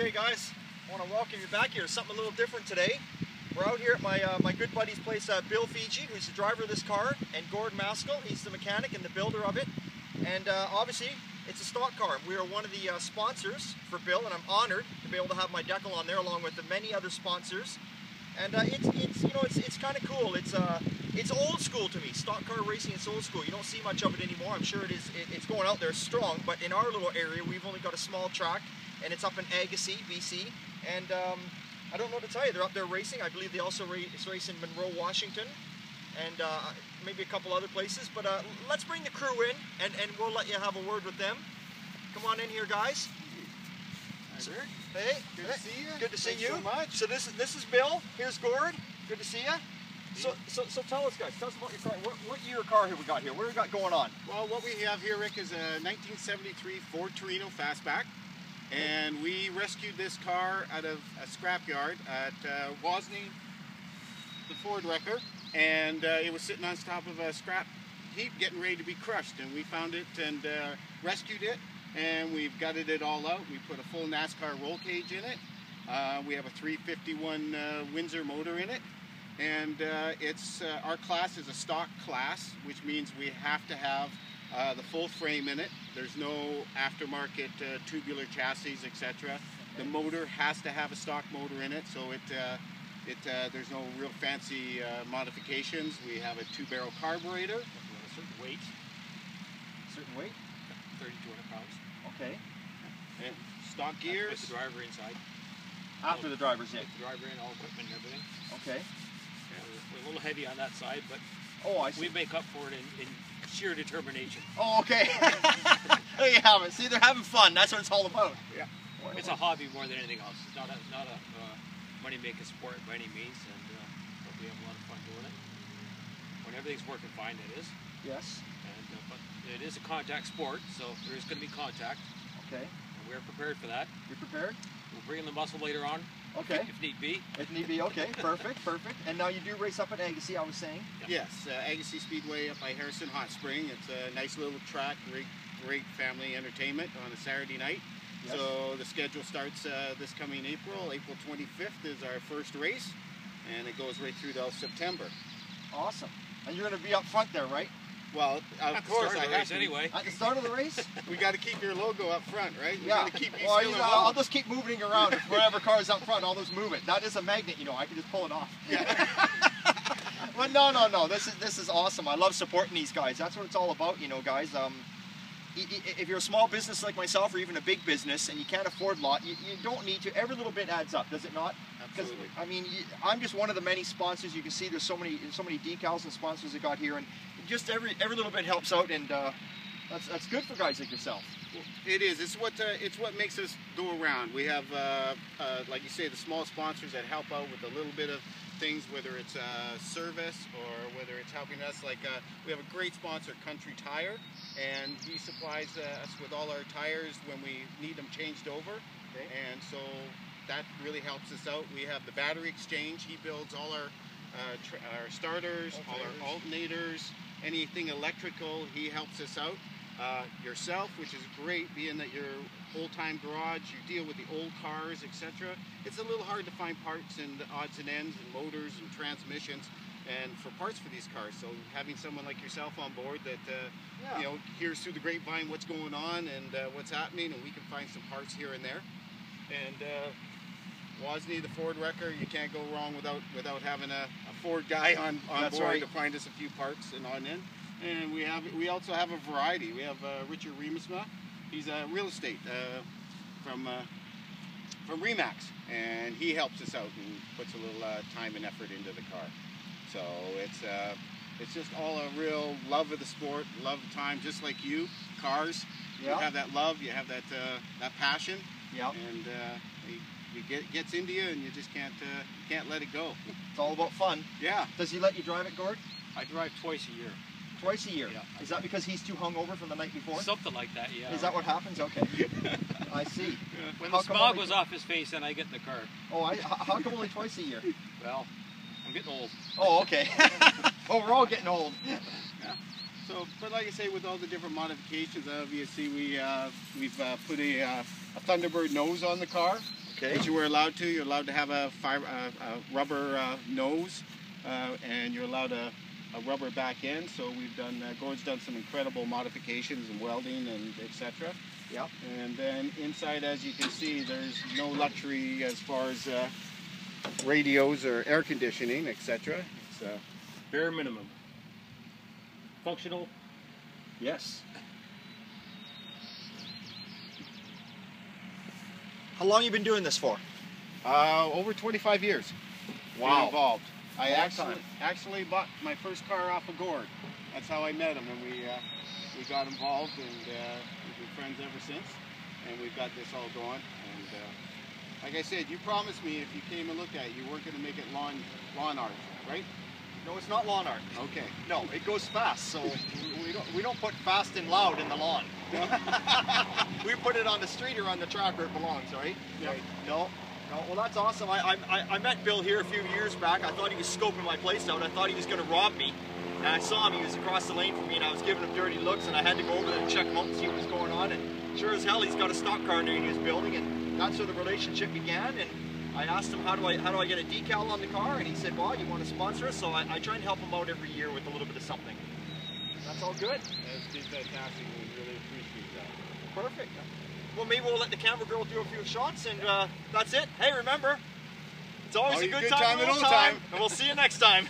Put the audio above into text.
Okay guys, I want to welcome you back here. Something a little different today. We're out here at my good buddy's place, Bill Fiji, who's the driver of this car, and Gordon Maskell, he's the mechanic and the builder of it. And obviously, it's a stock car. We are one of the sponsors for Bill, and I'm honored to be able to have my decal on there along with the many other sponsors. And it's kind of cool. It's old school to me. Stock car racing, it's old school. You don't see much of it anymore. I'm sure it's going out there strong, but in our little area, we've only got a small track, and it's up in Agassiz, BC. And I don't know what to tell you. They're up there racing. I believe they also race in Monroe, Washington, and maybe a couple other places. But let's bring the crew in, and we'll let you have a word with them. Come on in here, guys. Hi, Rick. Hey, good to see you. Good to see Thanks you. so much. So this is Bill. Here's Gord. Good to see you. So tell us, guys. Tell us about your car. What year car have we got here? What do we got going on? Well, what we have here, Rick, is a 1973 Ford Torino Fastback, and we rescued this car out of a scrapyard at Wozni, the Ford wrecker, and it was sitting on top of a scrap heap, getting ready to be crushed. And we found it and rescued it. And we've gutted it all out. We put a full NASCAR roll cage in it. We have a 351 Windsor motor in it. And our class is a stock class, which means we have to have the full frame in it. There's no aftermarket tubular chassis, etc. The motor has to have a stock motor in it, so there's no real fancy modifications. We have a 2-barrel carburetor. A certain weight. Certain weight? 3,200 pounds. Okay. And stock gears. With the driver inside. After the driver's in. With the driver in, all equipment and everything. Okay. Yeah, we're a little heavy on that side, but I see. we make up for it in sheer determination. Oh, okay. There you have it. See, they're having fun. That's what it's all about. Yeah. It's a hobby more than anything else. It's not a money-making sport by any means, but we have a lot of fun doing it. When everything's working fine, it is. Yes. And but it is a contact sport, so there is going to be contact. Okay. And we're prepared for that. You're prepared? We'll bring in the muscle later on. Okay. If need be. If need be, okay. Perfect, perfect. And now you do race up at Agassiz, I was saying? Yes, Agassiz Speedway up by Harrison Hot Spring. It's a nice little track, great family entertainment on a Saturday night. Yes. So the schedule starts this coming April. April 25th is our first race, and it goes right through till September. Awesome. And you're going to be up front there, right? Well, of course I have to. Anyway. At the start of the race? We got to keep your logo up front, right? We Yeah. got to keep you well, I'll just keep moving around. Wherever car's up front, I'll just move it. That is a magnet, you know. I can just pull it off. Yeah. But no. This is awesome. I love supporting these guys. That's what it's all about, you know, guys. If you're a small business like myself, or even a big business, and you can't afford a lot, you don't need to. Every little bit adds up, does it not? Absolutely. I mean, I'm just one of the many sponsors. You can see there's so many decals and sponsors that got here, and just every little bit helps out, and that's good for guys like yourself. It is. It's what makes us go around. We have, like you say, the small sponsors that help out with a little bit of things, whether it's service or whether it's helping us. Like we have a great sponsor, Country Tire, and he supplies us with all our tires when we need them changed over. Okay. And so that really helps us out. We have the battery exchange. He builds all our starters, all our alternators, anything electrical. He helps us out. Yourself, which is great, being that you're old-time garage, you deal with the old cars, etc. It's a little hard to find parts and odds and ends and motors and transmissions and for parts for these cars. So having someone like yourself on board that you know, hears through the grapevine what's going on and what's happening, and we can find some parts here and there. And Wozni, the Ford wrecker, you can't go wrong without having a Ford guy on board right. to find us a few parts and on in. And we also have a variety. We have Richard Remisma. He's a real estate from Remax, and he helps us out and puts a little time and effort into the car. So it's just all a real love of the sport, love of time, just like you, cars. You have that love, you have that passion, and it gets into you, and you just can't let it go. It's all about fun. Yeah. Does he let you drive it, Gord? I drive twice a year. Twice a year? Yeah. Is that because he's too hungover from the night before? Something like that, yeah. Is that what happens? Okay. I see. When the smog goes off his face, then I get in the car. Oh, how come only twice a year? Well, I'm getting old. Oh, okay. Oh, we're all getting old. Yeah. So, but like I say, with all the different modifications, obviously we've put a Thunderbird nose on the car. Okay. Which you were allowed to. You're allowed to have a rubber nose, and you're allowed a rubber back end. So we've done, Gord's done some incredible modifications and welding and etc. Yep. And then inside, as you can see, there's no luxury as far as radios or air conditioning, etc. It's bare minimum. Functional. Yes. How long you been doing this for? over 25 years. Wow. Involved. I Long actually bought my first car off of Gord. That's how I met him, and we got involved, and we've been friends ever since. And we've got this all going. And like I said, you promised me if you came and looked at it, you weren't going to make it lawn art, right? No, it's not lawn art. Okay. No, it goes fast, so we don't put fast and loud in the lawn. We put it on the street or on the track where it belongs, right? Right. No. Well, that's awesome. I met Bill here a few years back. I thought he was scoping my place out. I thought he was going to rob me. And I saw him. He was across the lane from me, and I was giving him dirty looks, and I had to go over there and check him out and see what was going on. And sure as hell, he's got a stock car in there he was building, and that's where the relationship began. And I asked him, how do I get a decal on the car? And he said, well, you want to sponsor us? So I try and help him out every year with a little bit of something. That's all good. That's been fantastic. We really appreciate that. Perfect. Well, maybe we'll let the camera girl do a few shots, and that's it. Hey, remember, it's always a good time in old time. And we'll see you next time.